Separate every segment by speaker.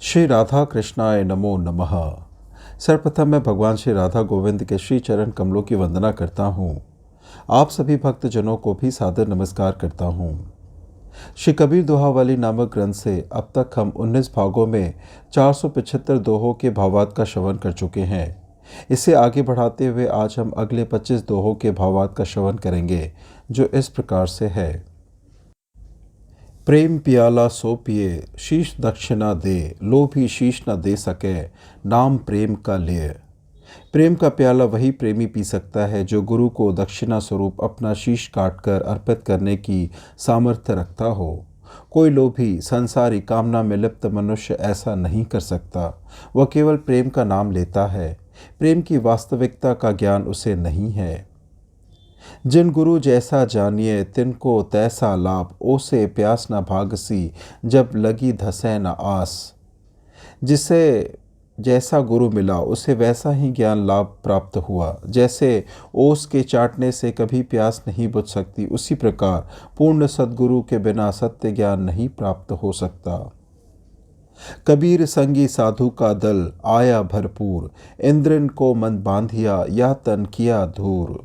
Speaker 1: श्री राधा कृष्णाय नमो नमः। सर्वप्रथम मैं भगवान श्री राधा गोविंद के श्री चरण कमलों की वंदना करता हूँ। आप सभी भक्तजनों को भी सादर नमस्कार करता हूँ। श्री कबीर दोहावली नामक ग्रंथ से अब तक हम 19 भागों में 475 दोहों के भावार्थ का श्रवण कर चुके हैं। इसे आगे बढ़ाते हुए आज हम अगले 25 दोहों के भावार्थ का श्रवण करेंगे, जो इस प्रकार से है। प्रेम पियाला सो पिए, शीश दक्षिणा दे, लोभी शीश न दे सके, नाम प्रेम का लिए। प्रेम का प्याला वही प्रेमी पी सकता है जो गुरु को दक्षिणा स्वरूप अपना शीश काटकर अर्पित करने की सामर्थ्य रखता हो। कोई लोभी संसारी कामना में लिप्त मनुष्य ऐसा नहीं कर सकता। वह केवल प्रेम का नाम लेता है, प्रेम की वास्तविकता का ज्ञान उसे नहीं है। जिन गुरु जैसा जानिए तिनको तैसा लाभ, ओसे प्यास न भागसी, जब लगी धसे न आस। जिसे जैसा गुरु मिला उसे वैसा ही ज्ञान लाभ प्राप्त हुआ। जैसे ओस के चाटने से कभी प्यास नहीं बुझ सकती, उसी प्रकार पूर्ण सद्गुरु के बिना सत्य ज्ञान नहीं प्राप्त हो सकता। कबीर संगी साधु का दल आया भरपूर, इंद्रन को मन बांधिया या तन किया धूर।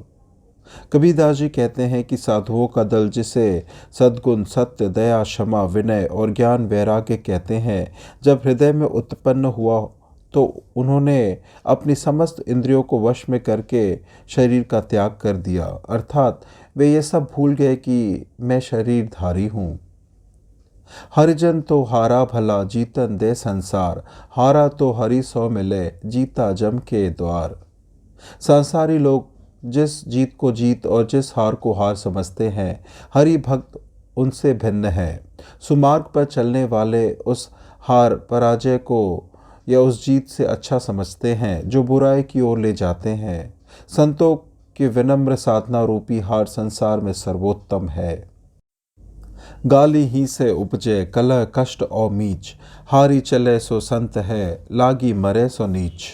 Speaker 1: कबीरदास जी कहते हैं कि साधुओं का दल, जिसे सद्गुण सत्य दया क्षमा विनय और ज्ञान वैराग्य कहते हैं, जब हृदय में उत्पन्न हुआ तो उन्होंने अपनी समस्त इंद्रियों को वश में करके शरीर का त्याग कर दिया। अर्थात वे ये सब भूल गए कि मैं शरीरधारी हूँ। हरिजन तो हारा भला, जीतन दे संसार, हारा तो हरि सो मिले, जीता जम के द्वार। संसारी लोग जिस जीत को जीत और जिस हार को हार समझते हैं, हरि भक्त उनसे भिन्न है। सुमार्ग पर चलने वाले उस हार पराजय को या उस जीत से अच्छा समझते हैं जो बुराई की ओर ले जाते हैं। संतों की विनम्र साधना रूपी हार संसार में सर्वोत्तम है। गाली ही से उपजे कलह कष्ट और मीच, हारी चले सो संत है, लागी मरे सो नीच।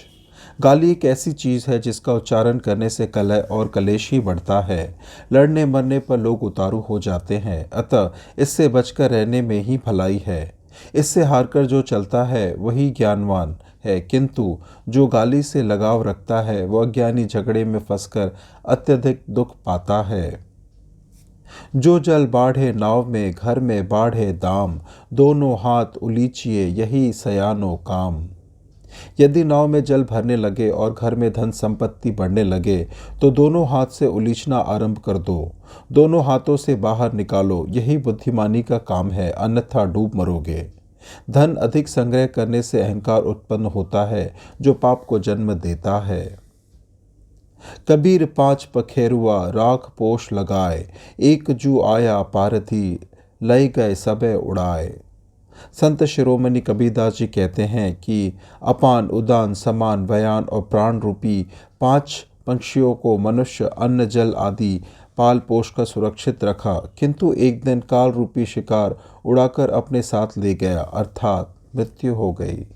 Speaker 1: गाली एक ऐसी चीज़ है जिसका उच्चारण करने से कलह और कलेश ही बढ़ता है। लड़ने मरने पर लोग उतारू हो जाते हैं, अतः इससे बचकर रहने में ही भलाई है। इससे हारकर जो चलता है वही ज्ञानवान है, किंतु जो गाली से लगाव रखता है वह अज्ञानी झगड़े में फंसकर अत्यधिक दुख पाता है। जो जल बाढ़े नाव में, घर में बाढ़े दाम, दोनों हाथ उलीचिए यही सयानो काम। यदि नाव में जल भरने लगे और घर में धन संपत्ति बढ़ने लगे तो दोनों हाथ से उलीचना आरंभ कर दो, दोनों हाथों से बाहर निकालो, यही बुद्धिमानी का काम है, अन्यथा डूब मरोगे। धन अधिक संग्रह करने से अहंकार उत्पन्न होता है जो पाप को जन्म देता है। कबीर पांच पखेरुआ राख पोष लगाए, एक जू आया पारथी, लय गए सबे उड़ाए। संत शिरोमणि कबीरदास जी कहते हैं कि अपान उदान समान वयान और प्राण रूपी 5 पंक्षियों को मनुष्य अन्न जल आदि पाल पोष कर सुरक्षित रखा, किंतु एक दिन काल रूपी शिकार उड़ाकर अपने साथ ले गया, अर्थात मृत्यु हो गई।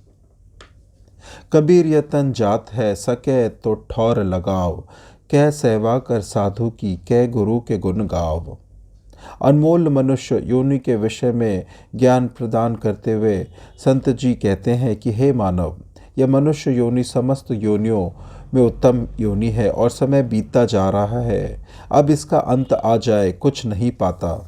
Speaker 1: कबीर यतन जात है सके तो ठौर लगाव, कह सेवा कर साधु की, कह गुरु के गुण गाव। अनमोल मनुष्य योनि के विषय में ज्ञान प्रदान करते हुए संत जी कहते हैं कि हे मानव, यह मनुष्य योनि समस्त योनियों में उत्तम योनि है और समय बीतता जा रहा है। अब इसका अंत आ जाए, कुछ नहीं पाता।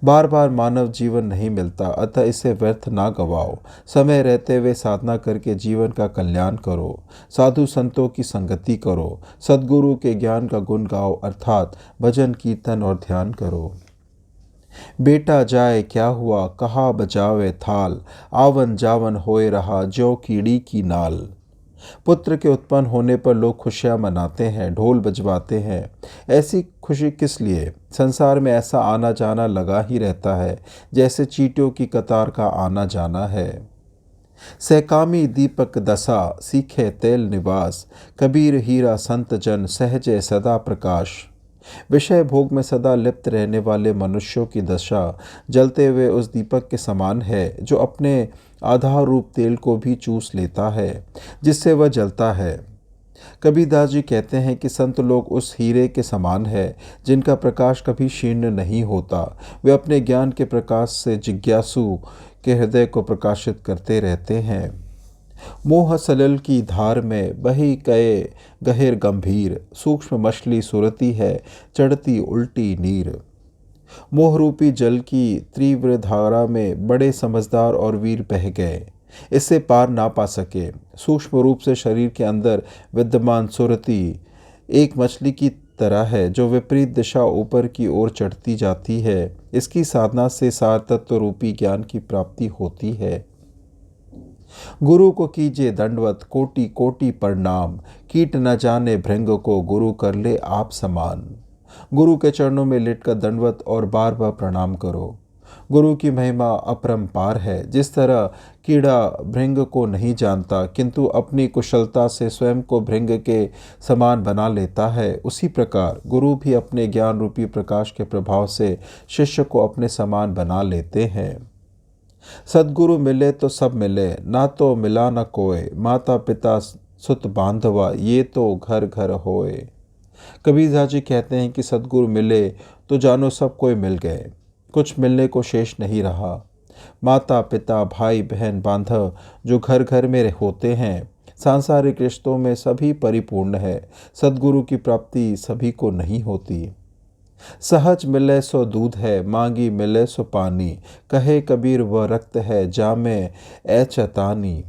Speaker 1: बार बार मानव जीवन नहीं मिलता, अतः इसे व्यर्थ ना गवाओ। समय रहते हुए साधना करके जीवन का कल्याण करो, साधु संतों की संगति करो, सद्गुरु के ज्ञान का गुण गाओ, अर्थात भजन कीर्तन और ध्यान करो। बेटा जाए क्या हुआ, कहा बजावे थाल, आवन जावन होए रहा, ज्यों कीड़ी की नाल। पुत्र के उत्पन्न होने पर लोग खुशियां मनाते हैं, ढोल बजवाते हैं। ऐसी खुशी किस लिए? संसार में ऐसा आना जाना लगा ही रहता है जैसे चींटियों की कतार का आना जाना है। सहकामी दीपक दशा, सीखे तेल निवास, कबीर हीरा संत जन, सहजे सदा प्रकाश। विषय भोग में सदा लिप्त रहने वाले मनुष्यों की दशा जलते हुए उस दीपक के समान है जो अपने आधार रूप तेल को भी चूस लेता है, जिससे वह जलता है। कबीरदास जी कहते हैं कि संत लोग उस हीरे के समान है जिनका प्रकाश कभी क्षीण नहीं होता। वे अपने ज्ञान के प्रकाश से जिज्ञासु के हृदय को प्रकाशित करते रहते हैं। मोह सलिल की धार में बही कए गहिर गंभीर, सूक्ष्म मछली सुरती है चढ़ती उल्टी नीर। मोह रूपी जल की तीव्र धारा में बड़े समझदार और वीर बह गए, इससे पार ना पा सके। सूक्ष्म रूप से शरीर के अंदर विद्यमान सुरती एक मछली की तरह है जो विपरीत दिशा ऊपर की ओर चढ़ती जाती है। इसकी साधना से सार तत्व रूपी ज्ञान की प्राप्ति होती है। गुरु को कीजिए दंडवत कोटि कोटि प्रणाम, कीट न जाने भृंग को गुरु कर ले आप समान। गुरु के चरणों में लेटकर दंडवत और बार बार प्रणाम करो। गुरु की महिमा अपरंपार है। जिस तरह कीड़ा भृंग को नहीं जानता किंतु अपनी कुशलता से स्वयं को भृंग के समान बना लेता है, उसी प्रकार गुरु भी अपने ज्ञान रूपी प्रकाश के प्रभाव से शिष्य को अपने समान बना लेते हैं। सद्गुरु मिले तो सब मिले, ना तो मिला न कोय, माता पिता सुत बांधवा ये तो घर घर होए। कबीरदास जी कहते हैं कि सद्गुरु मिले तो जानो सब कोई मिल गए, कुछ मिलने को शेष नहीं रहा। माता पिता भाई बहन बांधव जो घर घर में होते हैं, सांसारिक रिश्तों में सभी परिपूर्ण है। सद्गुरु की प्राप्ति सभी को नहीं होती। सहज मिले सो दूध है, मांगी मिले सो पानी, कहे कबीर वह रक्त है जामे ए चतानी।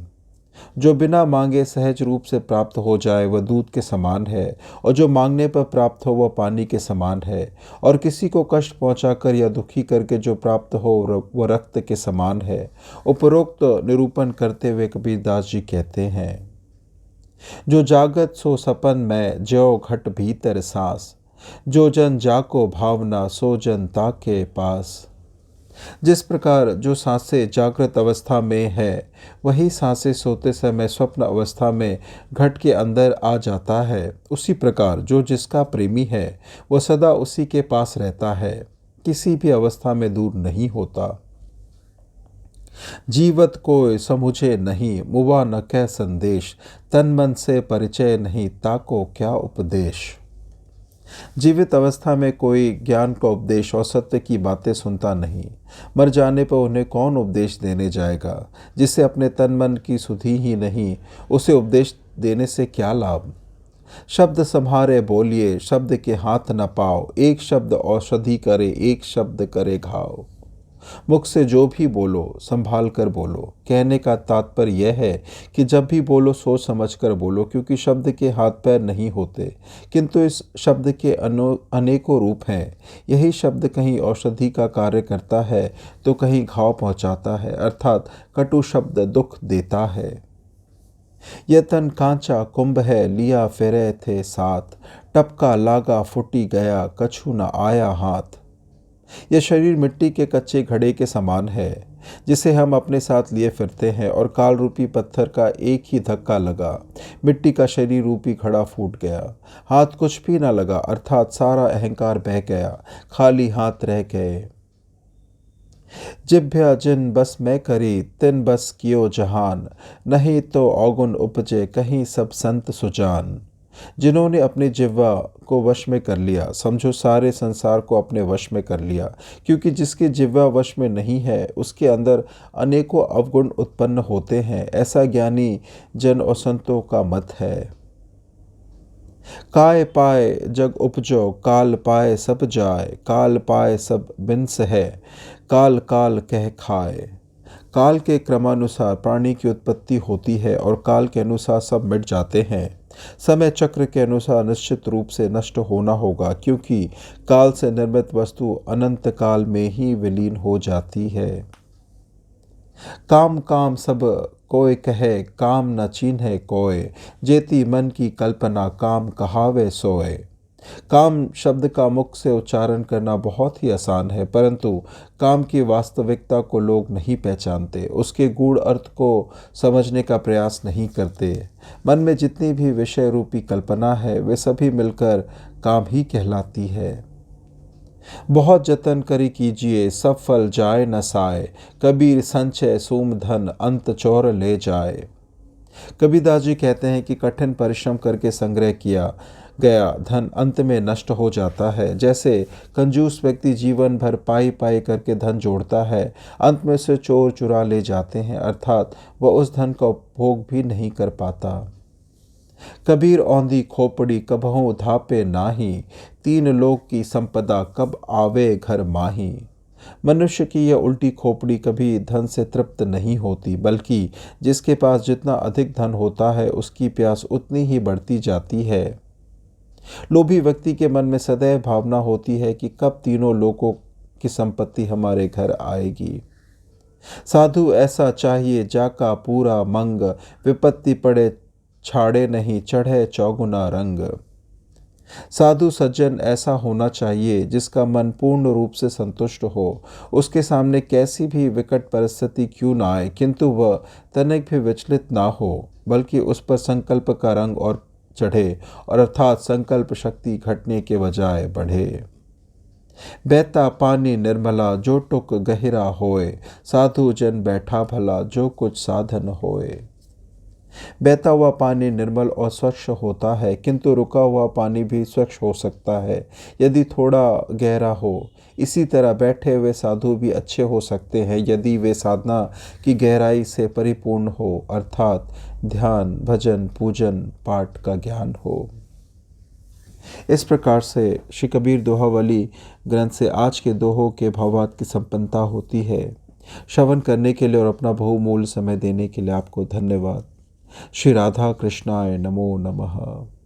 Speaker 1: जो बिना मांगे सहज रूप से प्राप्त हो जाए वह दूध के समान है, और जो मांगने पर प्राप्त हो वह पानी के समान है। और किसी को कष्ट पहुंचाकर या दुखी करके जो प्राप्त हो वह रक्त के समान है। उपरोक्त निरूपण करते हुए कबीरदास जी कहते हैं, जो जागत सो सपन में ज्यो घट भीतर सांस, जो जन जाको भावना सो जन ताके पास। जिस प्रकार जो सांसें जागृत अवस्था में है वही सांसें सोते समय स्वप्न अवस्था में घट के अंदर आ जाता है, उसी प्रकार जो जिसका प्रेमी है वह सदा उसी के पास रहता है, किसी भी अवस्था में दूर नहीं होता। जीवत कोय समुझे नहीं, मुवा न कह संदेश, तन मन से परिचय नहीं, ताको क्या उपदेश। जीवित अवस्था में कोई ज्ञान का उपदेश और सत्य की बातें सुनता नहीं, मर जाने पर उन्हें कौन उपदेश देने जाएगा। जिसे अपने तन मन की सुधि ही नहीं, उसे उपदेश देने से क्या लाभ। शब्द संहारे बोलिए, शब्द के हाथ न पाओ, एक शब्द औषधि करे, एक शब्द करे घाव। मुख से जो भी बोलो संभाल कर बोलो। कहने का तात्पर्य यह है कि जब भी बोलो सोच समझ कर बोलो, क्योंकि शब्द के हाथ पैर नहीं होते, किंतु इस शब्द के अनेकों रूप हैं। यही शब्द कहीं औषधि का कार्य करता है तो कहीं घाव पहुंचाता है, अर्थात कटु शब्द दुख देता है। यह तन कांचा कुंभ है, लिया फिरे थे साथ, टपका लागा फुटी गया, कछु न आया हाथ। यह शरीर मिट्टी के कच्चे घड़े के समान है जिसे हम अपने साथ लिए फिरते हैं, और काल रूपी पत्थर का एक ही धक्का लगा, मिट्टी का शरीर रूपी घड़ा फूट गया। हाथ कुछ भी न लगा, अर्थात सारा अहंकार बह गया, खाली हाथ रह गए। जिभ्या जिन बस मैं करी, तिन बस कियो जहान, नहीं तो औगुन उपजे, कहीं सब संत सुजान। जिन्होंने अपनी जिह्वा को वश में कर लिया, समझो सारे संसार को अपने वश में कर लिया, क्योंकि जिसकी जिह्वा वश में नहीं है उसके अंदर अनेकों अवगुण उत्पन्न होते हैं, ऐसा ज्ञानी जन और संतों का मत है। काय पाए जग उपजो, काल पाए सब जाए, काल पाए सब बिंस है, काल काल कह खाए। काल के क्रमानुसार प्राणी की उत्पत्ति होती है और काल के अनुसार सब मिट जाते हैं। समय चक्र के अनुसार निश्चित रूप से नष्ट होना होगा, क्योंकि काल से निर्मित वस्तु अनंत काल में ही विलीन हो जाती है। काम काम सब कोय कहे, काम न चीन्हे कोय, जेती मन की कल्पना, काम कहावे सोए। काम शब्द का मुख से उच्चारण करना बहुत ही आसान है, परंतु काम की वास्तविकता को लोग नहीं पहचानते, उसके गूढ़ अर्थ को समझने का प्रयास नहीं करते। मन में जितनी भी विषय रूपी कल्पना है वे सभी मिलकर काम ही कहलाती है। बहुत जतन करी कीजिए, सब फल जाए न साए, कबीर संचय सूम धन, अंत चौर ले जाए। कबीरदास जी कहते हैं कि कठिन परिश्रम करके संग्रह किया गया धन अंत में नष्ट हो जाता है। जैसे कंजूस व्यक्ति जीवन भर पाई पाई करके धन जोड़ता है, अंत में से चोर चुरा ले जाते हैं, अर्थात वह उस धन का उपभोग भी नहीं कर पाता। कबीर औंधी खोपड़ी कबहु धापे नाही, तीन लोक की संपदा कब आवे घर माही। मनुष्य की यह उल्टी खोपड़ी कभी धन से तृप्त नहीं होती, बल्कि जिसके पास जितना अधिक धन होता है उसकी प्यास उतनी ही बढ़ती जाती है। लोभी व्यक्ति के मन में सदैव भावना होती है कि कब तीनों लोकों की संपत्ति हमारे घर आएगी। साधु ऐसा चाहिए जाका पूरा मंग, विपत्ति पड़े छाड़े नहीं चढ़े चौगुना रंग। साधु सज्जन ऐसा होना चाहिए जिसका मन पूर्ण रूप से संतुष्ट हो। उसके सामने कैसी भी विकट परिस्थिति क्यों ना आए, किंतु वह तनिक भी विचलित ना हो, बल्कि उस पर संकल्प का रंग और चढ़े, और अर्थात संकल्प शक्ति घटने के बजाय बढ़े। बहता पानी निर्मला जो टुक गहिरा होए, साधु जन बैठा भला जो कुछ साधन होए। बहता हुआ पानी निर्मल और स्वच्छ होता है, किंतु रुका हुआ पानी भी स्वच्छ हो सकता है यदि थोड़ा गहरा हो। इसी तरह बैठे हुए साधु भी अच्छे हो सकते हैं यदि वे साधना की गहराई से परिपूर्ण हो, अर्थात ध्यान, भजन, पूजन, पाठ का ज्ञान हो। इस प्रकार से श्री कबीर दोहावली ग्रंथ से आज के दोहों के भावार्थ की संपन्नता होती है। श्रवण करने के लिए और अपना बहुमूल्य समय देने के लिए आपको धन्यवाद। श्री राधा कृष्णाय नमो नमः।